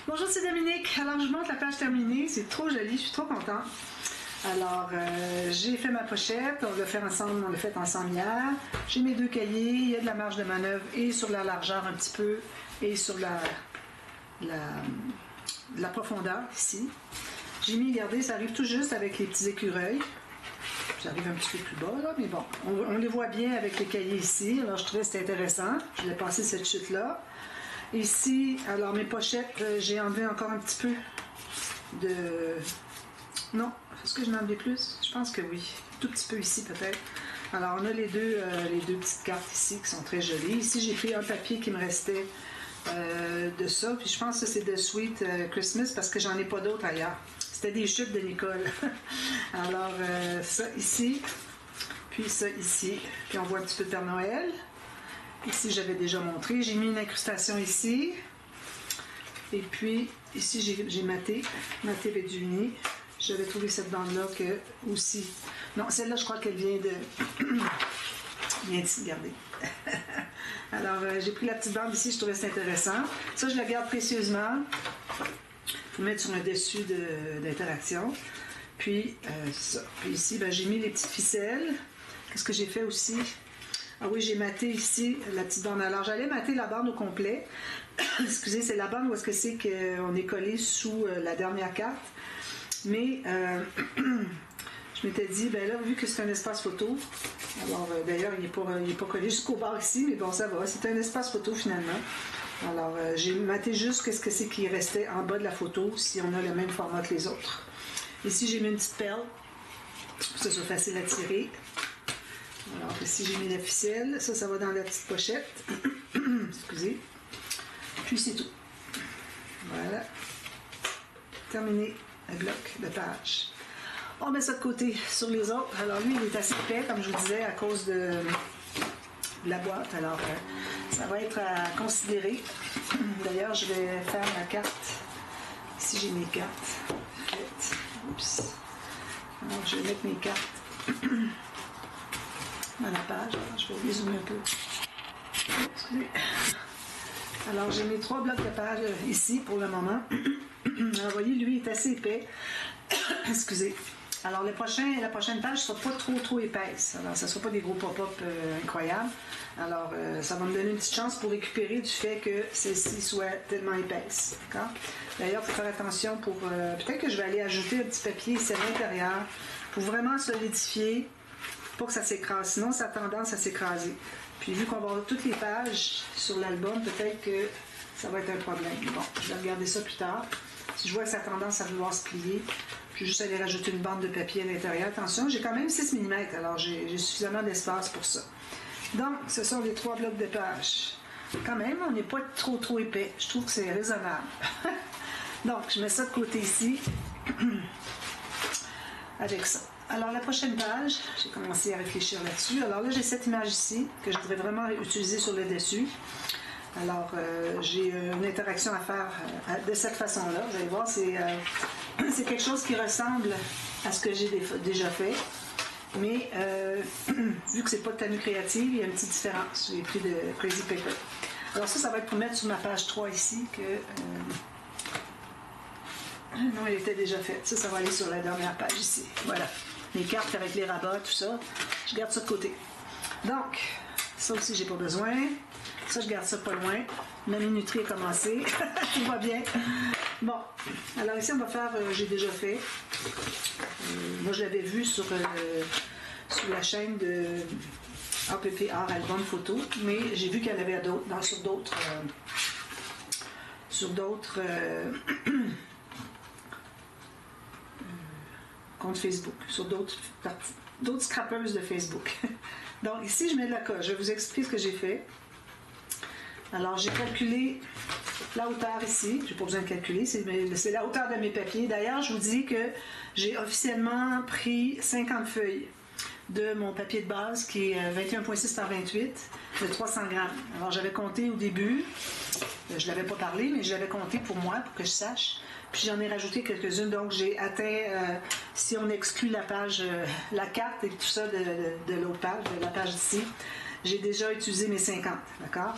Bonjour, c'est Dominique. Alors, je vous montre la page terminée. C'est trop joli, je suis trop contente. Alors, j'ai fait ma pochette. On l'a fait ensemble hier. J'ai mes deux cahiers. Il y a de la marge de manœuvre et sur la largeur un petit peu et sur la profondeur ici. J'ai mis, regardez, ça arrive tout juste avec les petits écureuils. J'arrive un petit peu plus bas, là, mais bon, on les voit bien avec les cahiers ici. Alors, je trouvais que c'était intéressant. Je voulais passer cette chute-là. Ici, alors mes pochettes, j'ai enlevé encore un petit peu de... Non, est-ce que je n'en enlevé plus? Je pense que oui. Tout petit peu ici, peut-être. Alors, on a les deux petites cartes ici qui sont très jolies. Ici, j'ai pris un papier qui me restait de ça. Puis je pense que c'est de Sweet Christmas parce que j'en ai pas d'autres ailleurs. C'était des chutes de Nicole. Alors, ça ici, puis ça ici. Puis on voit un petit peu de Père Noël. Ici, j'avais déjà montré. J'ai mis une incrustation ici. Et puis, ici, j'ai maté Beduni. J'avais trouvé cette bande-là que aussi... Non, celle-là, je crois qu'elle vient de... Viens ici, regardez. Alors, j'ai pris la petite bande ici, je trouvais ça intéressant. Ça, je la garde précieusement. Pour mettre sur un dessus d'interaction. Puis, ça. Puis ici, ben, j'ai mis les petites ficelles. Qu'est-ce que j'ai fait aussi? Ah oui, j'ai maté ici la petite bande. Alors, j'allais mater la bande au complet. Excusez, c'est la bande où est-ce que c'est qu'on est collé sous la dernière carte. Mais je m'étais dit, ben là, vu que c'est un espace photo, alors d'ailleurs, il n'est pas collé jusqu'au bord ici, mais bon, ça va. C'est un espace photo finalement. Alors, j'ai maté juste qu'est-ce que c'est qui restait en bas de la photo, si on a le même format que les autres. Ici, j'ai mis une petite perle, pour que ce soit facile à tirer. Alors, ici, j'ai mis la ficelle. Ça va dans la petite pochette. Excusez. Puis, c'est tout. Voilà. Terminé le bloc de page. On met ça de côté sur les autres. Alors, lui, il est assez épais, comme je vous disais, à cause de la boîte. Alors, ça va être à considérer. D'ailleurs, je vais faire ma carte. Ici, j'ai mes cartes faites. Oups. Alors, je vais mettre mes cartes dans la page. Alors, je vais les zoomer un peu. Excusez. Alors, j'ai mes 3 blocs de page ici pour le moment. Alors, vous voyez, lui, il est assez épais. Excusez. Alors, la prochaine page ne sera pas trop épaisse. Alors, ça ne sera pas des gros pop-up incroyables. Alors, ça va me donner une petite chance pour récupérer du fait que celle-ci soit tellement épaisse. D'accord? D'ailleurs, il faut faire attention pour... peut-être que je vais aller ajouter un petit papier ici à l'intérieur pour vraiment solidifier, pour que ça s'écrase. Sinon, ça a tendance à s'écraser. Puis, vu qu'on va avoir toutes les pages sur l'album, peut-être que ça va être un problème. Bon, je vais regarder ça plus tard. Si je vois que ça a tendance à vouloir se plier, je vais juste aller rajouter une bande de papier à l'intérieur. Attention, j'ai quand même 6 mm, alors j'ai suffisamment d'espace pour ça. Donc, ce sont les 3 blocs de pages. Quand même, on n'est pas trop épais. Je trouve que c'est raisonnable. Donc, je mets ça de côté ici. Avec ça. Alors, la prochaine page, j'ai commencé à réfléchir là-dessus. Alors là, j'ai cette image ici que je voudrais vraiment utiliser sur le dessus. Alors, j'ai une interaction à faire de cette façon-là. Vous allez voir, c'est quelque chose qui ressemble à ce que j'ai déjà fait. Mais vu que c'est pas de tenue créative, il y a une petite différence. J'ai pris de Crazy Paper. Alors ça va être pour mettre sur ma page 3 ici que... non, elle était déjà faite. Ça va aller sur la dernière page ici. Voilà. Les cartes avec les rabats, tout ça. Je garde ça de côté. Donc, ça aussi, j'ai pas besoin. Ça, je garde ça pas loin. Ma minuterie est commencée. Tout va bien. Bon. Alors ici, on va faire... j'ai déjà fait. Moi, je l'avais vu sur la chaîne de APP Art Album Photo, mais j'ai vu qu'il y en avait sur d'autres comptes Facebook, sur d'autres scrappers de Facebook. Donc ici, je mets de la colle. Je vais vous expliquer ce que j'ai fait. Alors, j'ai calculé la hauteur ici. Je n'ai pas besoin de calculer. C'est la hauteur de mes papiers. D'ailleurs, je vous dis que j'ai officiellement pris 50 feuilles de mon papier de base qui est 21,6 par 28 de 300 grammes. Alors, j'avais compté au début. Je ne l'avais pas parlé, mais je l'avais compté pour moi, pour que je sache. Puis, j'en ai rajouté quelques-unes. Donc, j'ai atteint, si on exclut la page, la carte et tout ça de l'autre page, de la page ici, j'ai déjà utilisé mes 50. D'accord?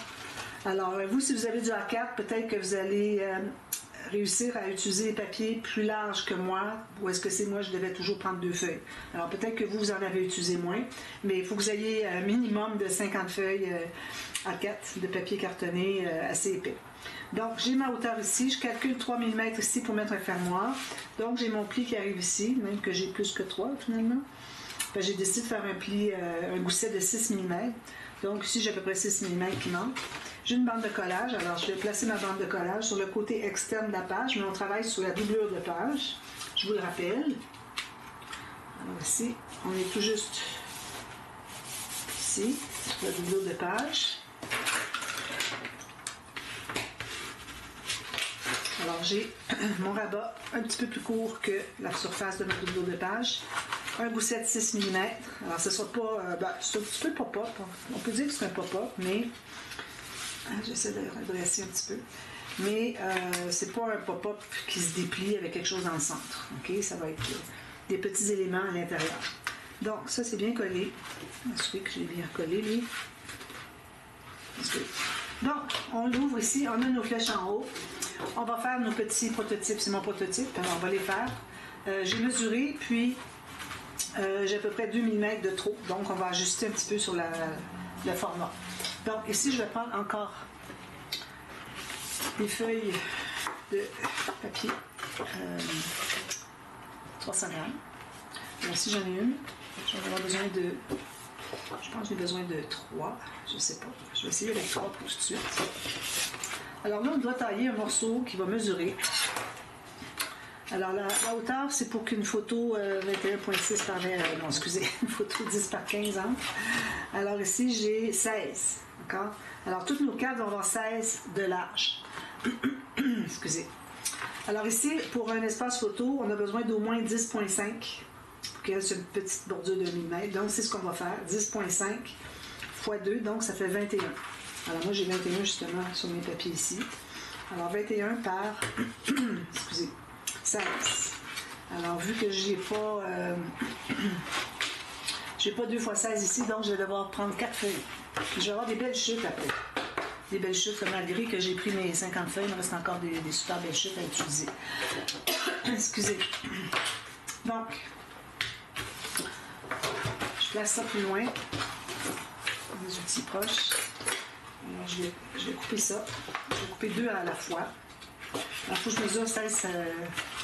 Alors, vous, si vous avez du A4, peut-être que vous allez réussir à utiliser des papiers plus larges que moi, ou est-ce que c'est moi, je devais toujours prendre 2 feuilles. Alors peut-être que vous en avez utilisé moins, mais il faut que vous ayez un minimum de 50 feuilles A4 de papier cartonné assez épais. Donc j'ai ma hauteur ici, je calcule 3 mm ici pour mettre un fermoir. Donc j'ai mon pli qui arrive ici, même que j'ai plus que 3 finalement. Ben, j'ai décidé de faire un pli, un gousset de 6 mm. Donc ici j'ai à peu près 6 mm qui manque. J'ai une bande de collage, alors je vais placer ma bande de collage sur le côté externe de la page, mais on travaille sur la doublure de page, je vous le rappelle. Alors ici, on est tout juste ici, sur la doublure de page. Alors j'ai mon rabat un petit peu plus court que la surface de ma doublure de page. Un gousset de 6 mm. Alors ce ne sera pas, c'est un petit peu pop-up, on peut dire que c'est un pop-up, mais j'essaie de redresser un petit peu. Mais c'est pas un pop-up qui se déplie avec quelque chose dans le centre. Okay? Ça va être des petits éléments à l'intérieur. Donc, ça, c'est bien collé. J'espère que je l'ai bien collé, lui. Donc, on l'ouvre ici. On a nos flèches en haut. On va faire nos petits prototypes. C'est mon prototype. Alors, on va les faire. J'ai mesuré, puis j'ai à peu près 2 mm de trop. Donc, on va ajuster un petit peu sur le format. Donc, ici, je vais prendre encore des feuilles de papier 300 grammes. Alors, ici, j'en ai une. Je vais avoir besoin de... Je pense que j'ai besoin de 3. Je ne sais pas. Je vais essayer avec 3 pour tout de suite. Alors là, on doit tailler un morceau qui va mesurer. Alors, la hauteur, c'est pour qu'une photo 21.6 par... non, excusez, une photo 10 par 15 ans. Alors ici, j'ai 16. D'accord? Alors, toutes nos cartes vont avoir 16 de large. Excusez. Alors ici, pour un espace photo, on a besoin d'au moins 10.5 pour qu'il y ait une petite bordure de 1 mm. Donc, c'est ce qu'on va faire. 10.5 x 2, donc ça fait 21. Alors, moi, j'ai 21 justement sur mes papiers ici. Alors, 21 par... excusez. 16. Alors, vu que j'ai pas... j'ai pas 2 x 16 ici, donc je vais devoir prendre 4 feuilles. Puis je vais avoir des belles chutes après. Des belles chutes, malgré que j'ai pris mes 50 feuilles, il me reste encore des super belles chutes à utiliser. Excusez. Donc, je place ça plus loin. Des outils proches. Alors, je vais couper ça. Je vais couper 2 à la fois. Alors, il faut que je mesure 16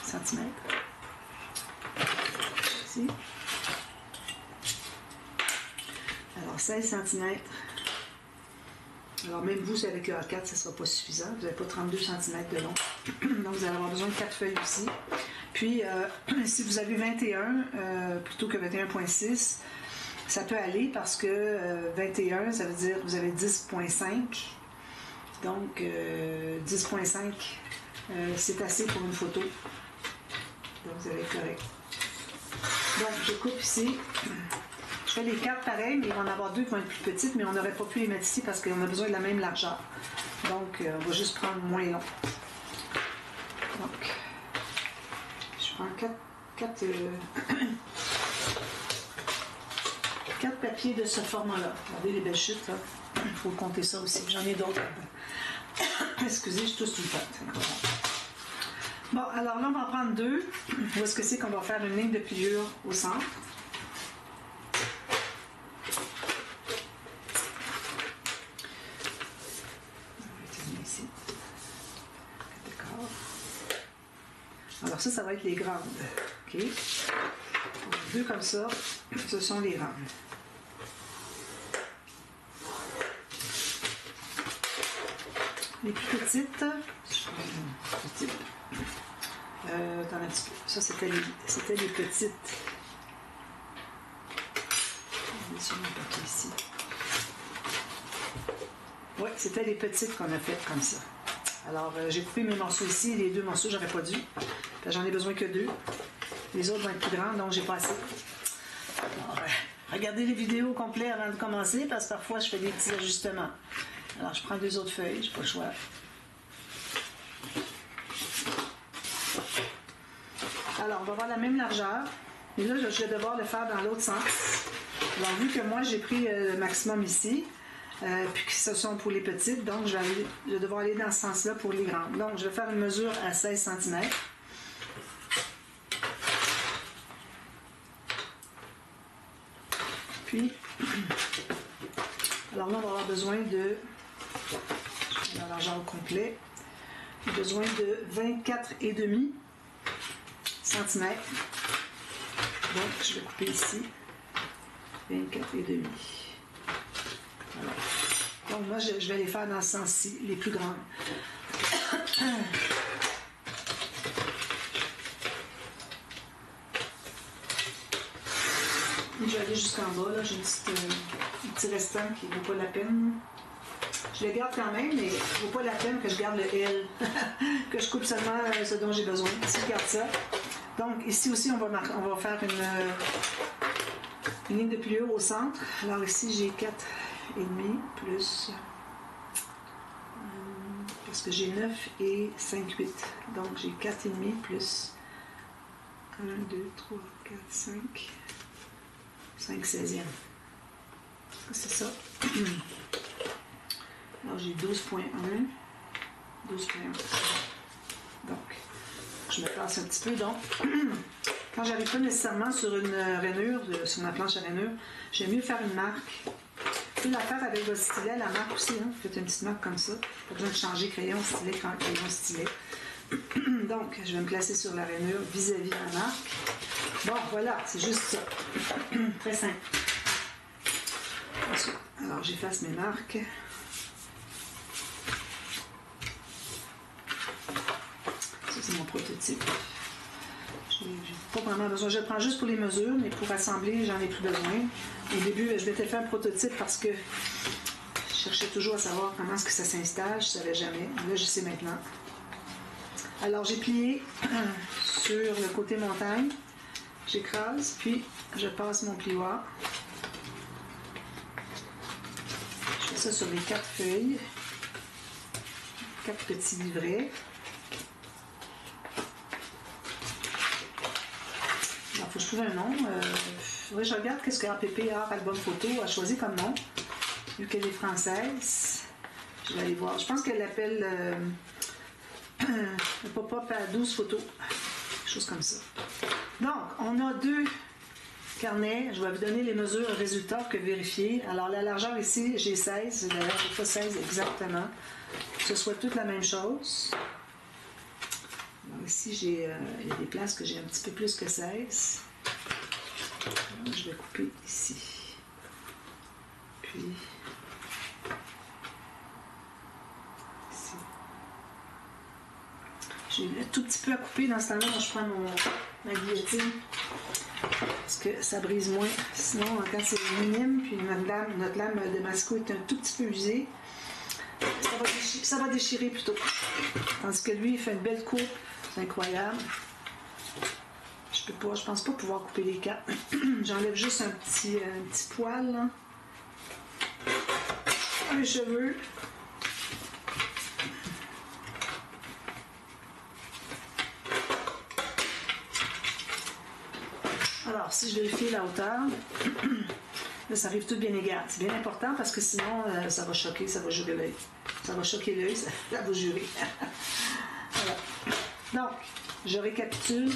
cm. Ici. Alors, 16 cm. Alors, même vous, avec le A4, ça ne sera pas suffisant. Vous n'avez pas 32 cm de long. Donc, vous allez avoir besoin de 4 feuilles aussi. Puis, si vous avez 21 plutôt que 21.6, ça peut aller parce que 21, ça veut dire que vous avez 10.5. Donc, 10.5, c'est assez pour une photo. Donc, vous allez être correct. Donc, je coupe ici. Je fais les 4 pareils, mais il va en avoir 2 qui vont être plus petites, mais on n'aurait pas pu les mettre ici parce qu'on a besoin de la même largeur. Donc, on va juste prendre moins long. Donc, je prends 4 papiers de ce format-là. Regardez les belles chutes, là. Il faut compter ça aussi. J'en ai d'autres. Excusez, je tousse tout le temps. Bon, alors là, on va en prendre 2. Où est-ce que c'est qu'on va faire une ligne de pliure au centre? Alors ça va être les grandes. OK? 2 comme ça, ce sont les grandes. Les plus petites, attends un petit peu. Ça, c'était les petites. On est sur mon papier ici. Oui, c'était les petites qu'on a faites comme ça. Alors, j'ai coupé mes morceaux ici. Les 2 morceaux, j'aurais pas dû. J'en ai besoin que 2. Les autres vont être plus grands, donc j'ai pas assez. Alors, regardez les vidéos complètes avant de commencer, parce que parfois, je fais des petits ajustements. Alors, je prends 2 autres feuilles, j'ai pas le choix. Alors, on va avoir la même largeur. Mais là, je vais devoir le faire dans l'autre sens. Alors, vu que moi, j'ai pris le maximum ici, puis que ce sont pour les petites. Donc, je vais devoir aller dans ce sens-là pour les grandes. Donc, je vais faire une mesure à 16 cm. Puis, alors là, on va avoir besoin de, la largeur au complet, besoin de 24,5 cm. Donc, je vais couper ici 24,5. Voilà. Donc, moi, je vais les faire dans ce sens-ci, les plus grandes. Je vais aller jusqu'en bas, là, j'ai un petit restant qui ne vaut pas la peine. Je le garde quand même, mais il ne vaut pas la peine que je garde le L, que je coupe seulement ce dont j'ai besoin. Ici, je garde ça. Donc, ici aussi, on va faire une ligne de pliure au centre. Alors ici, j'ai 4,5 plus, parce que j'ai 9 et 5, 8. Donc, j'ai 4,5 plus 1, 2, 3, 4, 5. 5 16e. C'est ça. Alors j'ai 12,1. 12,1. Donc, je me place un petit peu. Donc, quand j'arrive pas nécessairement sur une rainure, sur ma planche à rainure, j'aime mieux faire une marque. Vous pouvez la faire avec votre stylet, la marque aussi. Hein? Faites une petite marque comme ça. Pas besoin de changer crayon, stylet, crayon, stylet. Donc, je vais me placer sur la rainure vis-à-vis de la marque. Bon, voilà, c'est juste ça. Très simple. Ensuite, alors, j'efface mes marques. Ça, c'est mon prototype. J'ai pas vraiment besoin. Je le prends juste pour les mesures, mais pour assembler, j'en ai plus besoin. Au début, je m'étais fait un prototype parce que je cherchais toujours à savoir comment est-ce que ça s'installe. Je ne savais jamais. Là, je sais maintenant. Alors, j'ai plié sur le côté montagne. J'écrase, puis je passe mon plioir. Je fais ça sur les 4 feuilles. 4 petits livrets. Alors, il faut que je trouve un nom. Faudrait que je regarde ce que APP, Art Album Photo, a choisi comme nom. Vu qu'elle est française. Je vais aller voir. Je pense qu'elle l'appelle le pop-up à 12 photos. Quelque chose comme ça. Donc, on a 2 carnets. Je vais vous donner les mesures résultats que vérifier. Alors, la largeur ici, j'ai 16. D'ailleurs, j'ai pas 16 exactement. Que ce soit toute la même chose. Alors, ici, il y a des places que j'ai un petit peu plus que 16. Alors, je vais couper ici. Puis, ici. J'ai un tout petit peu à couper dans ce temps-là. Moi, je prends ma guillotine parce que ça brise moins. Sinon, quand c'est minime, puis notre lame de Masco est un tout petit peu usée, ça va déchirer plutôt. Tandis que lui, il fait une belle coupe. C'est incroyable. Je pense pas pouvoir couper les 4. J'enlève juste un petit poil, là. Les cheveux. Alors, si je vérifie la hauteur, là, ça arrive tout bien égal. C'est bien important parce que sinon, ça va choquer, ça va jurer l'œil. Ça va choquer l'œil, ça va jurer. Voilà. Donc, je récapitule.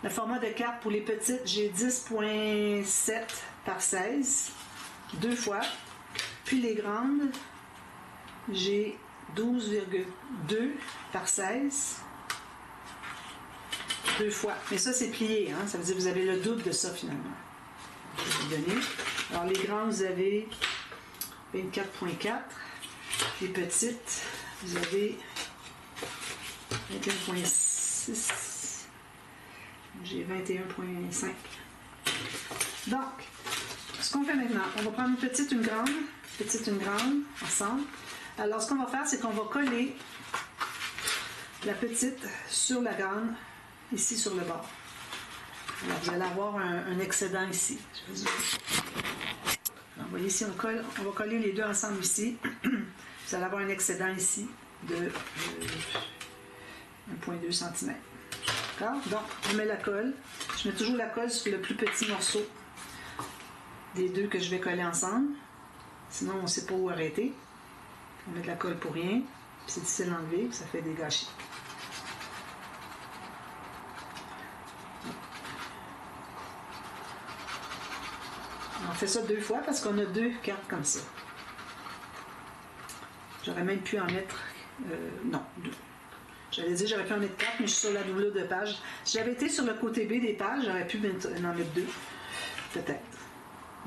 Le format de carte pour les petites, j'ai 10,7 par 16, 2 fois. Puis les grandes, j'ai 12,2 par 16, 2 fois. Mais ça, c'est plié, hein? Ça veut dire que vous avez le double de ça, finalement. Je vais vous donner. Alors, les grandes, vous avez 24,4. Les petites, vous avez 21,6. J'ai 21,5. Donc, ce qu'on fait maintenant, on va prendre une petite, une grande, ensemble. Alors, ce qu'on va faire, c'est qu'on va coller la petite sur la grande, ici sur le bord. Alors, vous allez avoir un excédent ici. Alors, vous voyez, ici, on va coller les deux ensemble ici. Vous allez avoir un excédent ici de 1,2 cm. D'accord? Donc, on met la colle. Je mets toujours la colle sur le plus petit morceau des deux que je vais coller ensemble. Sinon, on ne sait pas où arrêter. On met de la colle pour rien. C'est difficile à enlever, ça fait des gâchis. On fait ça 2 fois parce qu'on a 2 cartes comme ça. J'aurais même pu en mettre... non, 2. J'allais dire j'aurais pu en mettre 4, mais je suis sur la doublure de page. Si j'avais été sur le côté B des pages, j'aurais pu en mettre 2. Peut-être.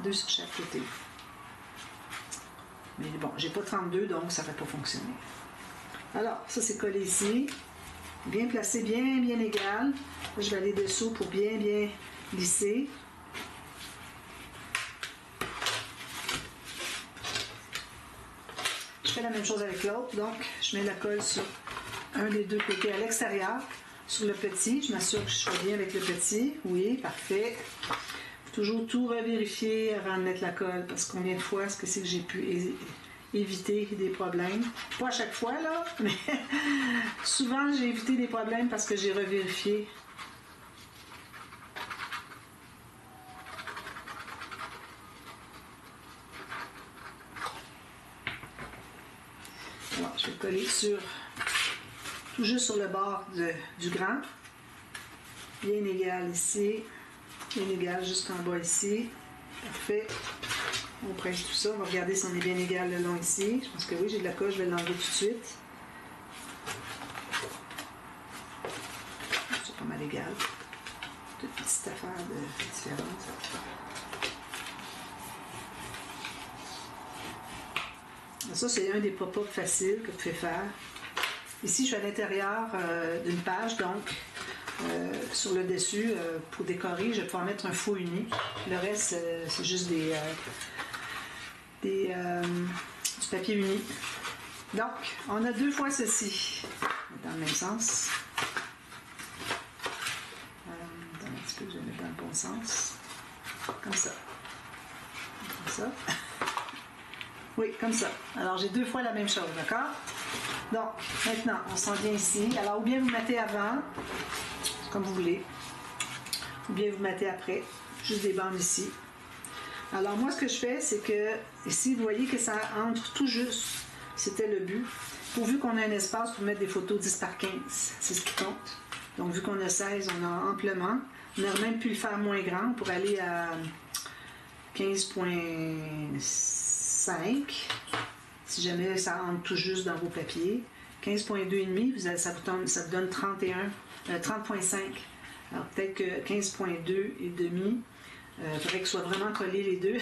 2 sur chaque côté. Mais bon, j'ai pas 32, donc ça ne va pas fonctionner. Alors, ça c'est collé ici. Bien placé, bien égal. Là, je vais aller dessous pour bien lisser. Je fais la même chose avec l'autre. Donc, je mets la colle sur un des 2 côtés à l'extérieur. Sur le petit, je m'assure que je sois bien avec le petit. Oui, parfait. Toujours tout revérifier avant de mettre la colle, parce que combien de fois est-ce que c'est que j'ai pu éviter des problèmes. Pas à chaque fois, là, mais souvent j'ai évité des problèmes parce que j'ai revérifié. Alors, je vais coller tout juste sur le bord du grand. Bien égal ici. Bien égal jusqu'en bas ici. Parfait. On presse tout ça. On va regarder si on est bien égal le long ici. Je pense que oui, j'ai de la colle. Je vais l'enlever tout de suite. C'est pas mal égal. Toute petite affaire de différence. Ça, c'est un des pop-up faciles que vous pouvez faire. Ici, je suis à l'intérieur d'une page, donc sur le dessus, pour décorer, je vais pouvoir mettre un faux uni. Le reste, c'est juste du papier uni. Donc, on a 2 fois ceci, dans le même sens. Attends un petit peu, je vais mettre dans le bon sens. Comme ça. Comme ça. Oui, comme ça. Alors, j'ai 2 fois la même chose, d'accord? Donc, maintenant, on s'en vient ici. Alors, ou bien vous mettez avant, comme vous voulez, ou bien vous mettez après, juste des bandes ici. Alors, moi, ce que je fais, c'est que, ici, vous voyez que ça entre tout juste. C'était le but. Pourvu qu'on ait un espace pour mettre des photos 10 par 15. C'est ce qui compte. Donc, vu qu'on a 16, on a amplement. On aurait même pu le faire moins grand pour aller à 15,5. Si jamais ça entre tout juste dans vos papiers. 15,2,5, ça vous donne 30,5. Alors peut-être que 15,2 et demi, il faudrait que ce soit vraiment collé les deux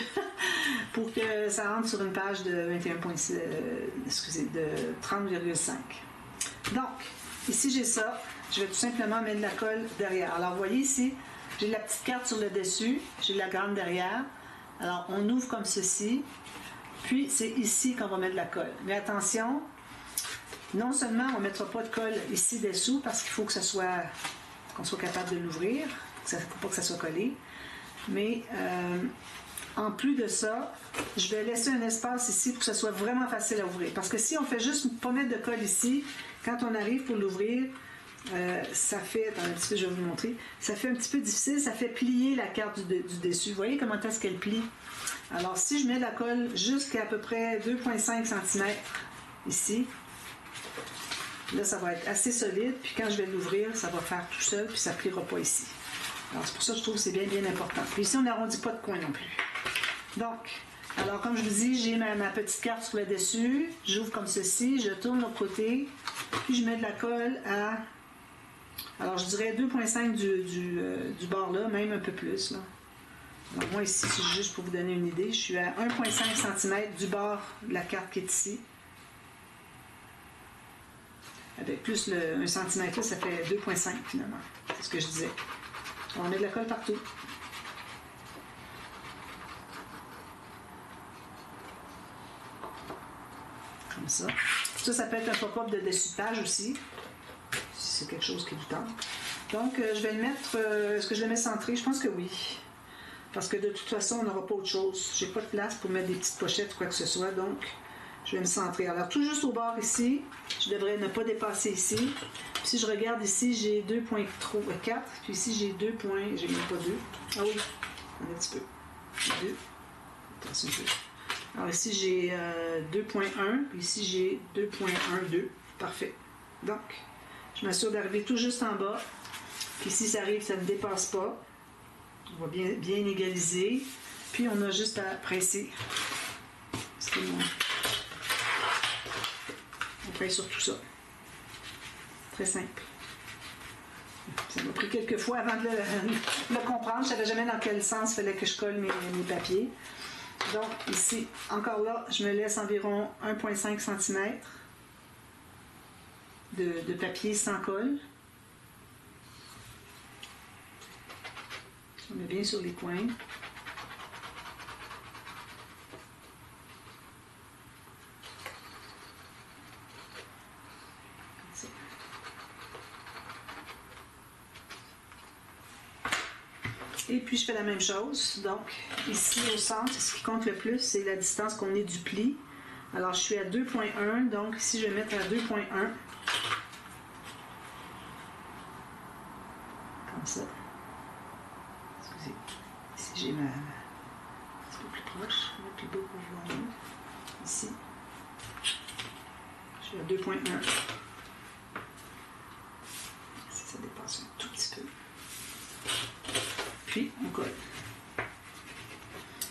pour que ça rentre sur une page de 21,6, de 30,5. Donc, ici j'ai ça. Je vais tout simplement mettre de la colle derrière. Alors vous voyez ici, j'ai la petite carte sur le dessus, j'ai la grande derrière. Alors on ouvre comme ceci. Puis, c'est ici qu'on va mettre de la colle. Mais attention, non seulement on ne mettra pas de colle ici dessous, parce qu'il faut que qu'on soit capable de l'ouvrir, il ne faut pas que ça soit collé, mais en plus de ça, je vais laisser un espace ici pour que ce soit vraiment facile à ouvrir. Parce que si on fait juste pas mettre de colle ici, quand on arrive pour l'ouvrir, ça fait, attendez un petit peu, je vais vous montrer, ça fait un petit peu difficile, ça fait plier la carte du dessus. Vous voyez comment est-ce qu'elle plie? Alors, si je mets de la colle jusqu'à peu près 2,5 cm ici, là, ça va être assez solide. Puis quand je vais l'ouvrir, ça va faire tout seul, puis ça ne pliera pas ici. Alors, c'est pour ça que je trouve que c'est bien important. Puis ici, on n'arrondit pas de coin non plus. Donc, alors, comme je vous dis, j'ai ma petite carte sur le dessus. J'ouvre comme ceci, je tourne de l'autre côté, puis je mets de la colle à... Alors, je dirais 2,5 du bord là, même un peu plus, là. Alors moi ici, c'est juste pour vous donner une idée, je suis à 1,5 cm du bord de la carte qui est ici. Avec plus le 1 cm là, ça fait 2,5 finalement. C'est ce que je disais. On met de la colle partout. Comme ça. Ça peut être un pop-up de dessus de page aussi. Si c'est quelque chose qui vous tente. Donc, je vais le mettre... est-ce que je le mets centré? Je pense que oui. Parce que de toute façon, on n'aura pas autre chose. J'ai pas de place pour mettre des petites pochettes ou quoi que ce soit, donc je vais me centrer. Alors, tout juste au bord ici, je devrais ne pas dépasser ici. Puis, si je regarde ici, j'ai 2,4. Puis ici, j'ai 2 points. J'ai même pas 2. Ah oui, un petit peu. 2. Attention un peu. Alors ici, j'ai 2.1, puis ici, j'ai 2.12. Parfait. Donc, je m'assure d'arriver tout juste en bas. Puis si ça arrive, ça ne dépasse pas. On va bien égaliser. Puis on a juste à presser. On presse sur tout ça. Très simple. Ça m'a pris quelques fois avant de le comprendre. Je ne savais jamais dans quel sens il fallait que je colle mes papiers. Donc ici, encore là, je me laisse environ 1,5 cm de papier sans colle. On met bien sur les coins. Et puis je fais la même chose. Donc ici au centre, ce qui compte le plus, c'est la distance qu'on est du pli. Alors je suis à 2.1, donc ici je vais mettre à 2.1. Comme ça. Excusez. Ici j'ai ma... un petit peu plus proche, un peu plus beau pour voir. Ici. Je suis à 2.1. Si ça dépasse un tout petit peu. Puis on colle.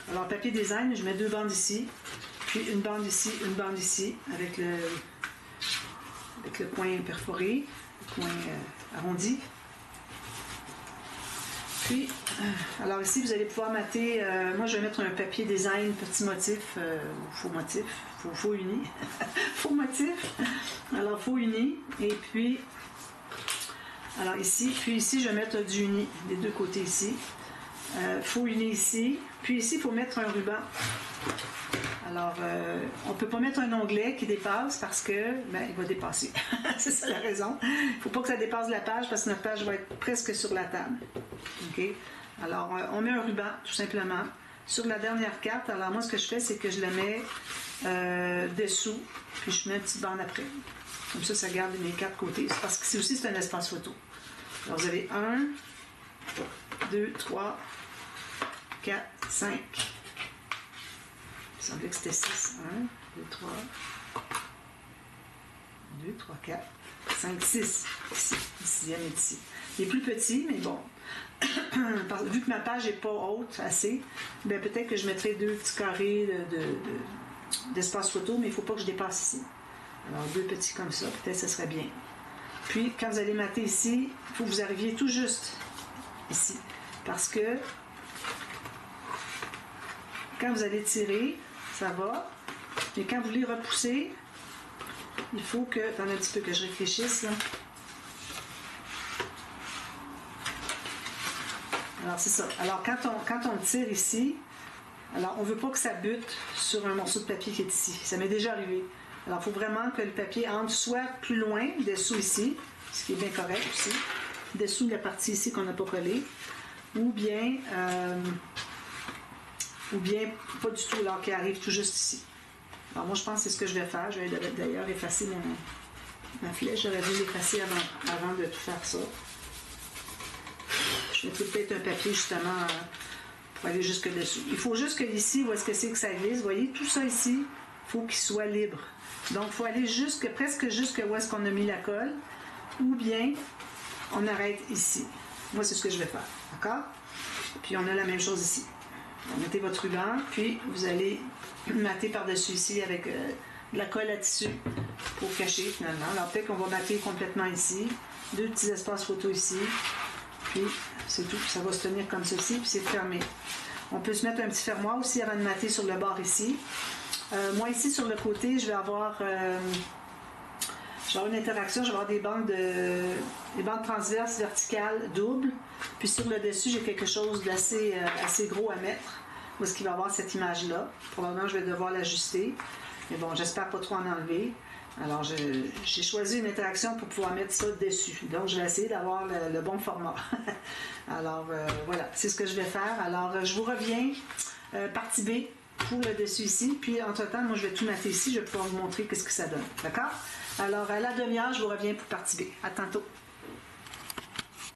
Alors papier design, je mets 2 bandes ici, puis une bande ici, avec le coin perforé, le coin arrondi. Puis, alors ici vous allez pouvoir mater, moi je vais mettre un papier design petit motif, faux motif, faux uni, faux motif, alors faux uni, et puis alors ici, puis ici je vais mettre du uni des deux côtés ici. Faux uni ici. Puis ici, il faut mettre un ruban. Alors, on ne peut pas mettre un onglet qui dépasse parce que, ben, il va dépasser. C'est ça la raison. Il ne faut pas que ça dépasse la page parce que notre page va être presque sur la table. OK? Alors, on met un ruban, tout simplement, sur la dernière carte. Alors, moi, ce que je fais, c'est que je la mets dessous, puis je mets une petite bande après. Comme ça, ça garde mes 4 côtés. C'est parce que c'est aussi un espace photo. Alors, vous avez 1, 2, 3, 4, 5. Il semblait que c'était 6. 1, 2, 3, 2, 3, 4, 5, 6. Ici, le sixième est ici. Il est plus petit, mais bon. Vu que ma page n'est pas haute assez, ben peut-être que je mettrai 2 petits carrés d'espace photo, mais il ne faut pas que je dépasse ici. Alors 2 petits comme ça, peut-être que ce serait bien. Puis, quand vous allez mater ici, il faut que vous arriviez tout juste ici. Parce que quand vous allez tirer, ça va. Mais quand vous voulez repousser, il faut que... Attendez un petit peu que je réfléchisse, là. Alors, c'est ça. Alors, quand on tire ici, alors on ne veut pas que ça bute sur un morceau de papier qui est ici. Ça m'est déjà arrivé. Alors, il faut vraiment que le papier entre soit plus loin, dessous ici, ce qui est bien correct aussi, dessous la partie ici qu'on n'a pas collée, ou bien pas du tout, alors qu'il arrive tout juste ici. Alors, moi, je pense que c'est ce que je vais faire. Je vais d'ailleurs effacer ma flèche. J'aurais dû l'effacer avant de tout faire ça. Je vais peut-être un papier, justement, pour aller jusque dessous. Il faut juste que ici, où est-ce que c'est que ça glisse, vous voyez, tout ça ici, il faut qu'il soit libre. Donc, il faut aller presque jusque où est-ce qu'on a mis la colle, ou bien on arrête ici. Moi, c'est ce que je vais faire, d'accord? Puis, on a la même chose ici. Vous mettez votre ruban, puis vous allez mater par-dessus ici avec de la colle à tissu pour cacher, finalement. Alors, peut-être qu'on va mater complètement ici. 2 petits espaces photo ici. Puis, c'est tout. Ça va se tenir comme ceci, puis c'est fermé. On peut se mettre un petit fermoir aussi avant de mater sur le bord ici. Moi, ici, sur le côté, je vais avoir une interaction. Je vais avoir des bandes transverses, verticales, doubles. Puis sur le dessus, j'ai quelque chose d'assez assez gros à mettre. Où est-ce qu'il va y avoir cette image-là? Probablement, je vais devoir l'ajuster. Mais bon, j'espère pas trop en enlever. Alors, j'ai choisi une interaction pour pouvoir mettre ça dessus. Donc, je vais essayer d'avoir le bon format. Alors, voilà, c'est ce que je vais faire. Alors, je vous reviens partie B pour le dessus ici. Puis, entre-temps, moi, je vais tout mater ici. Je vais pouvoir vous montrer qu'est-ce que ça donne. D'accord? Alors, à la demi-heure, je vous reviens pour partie B. À tantôt.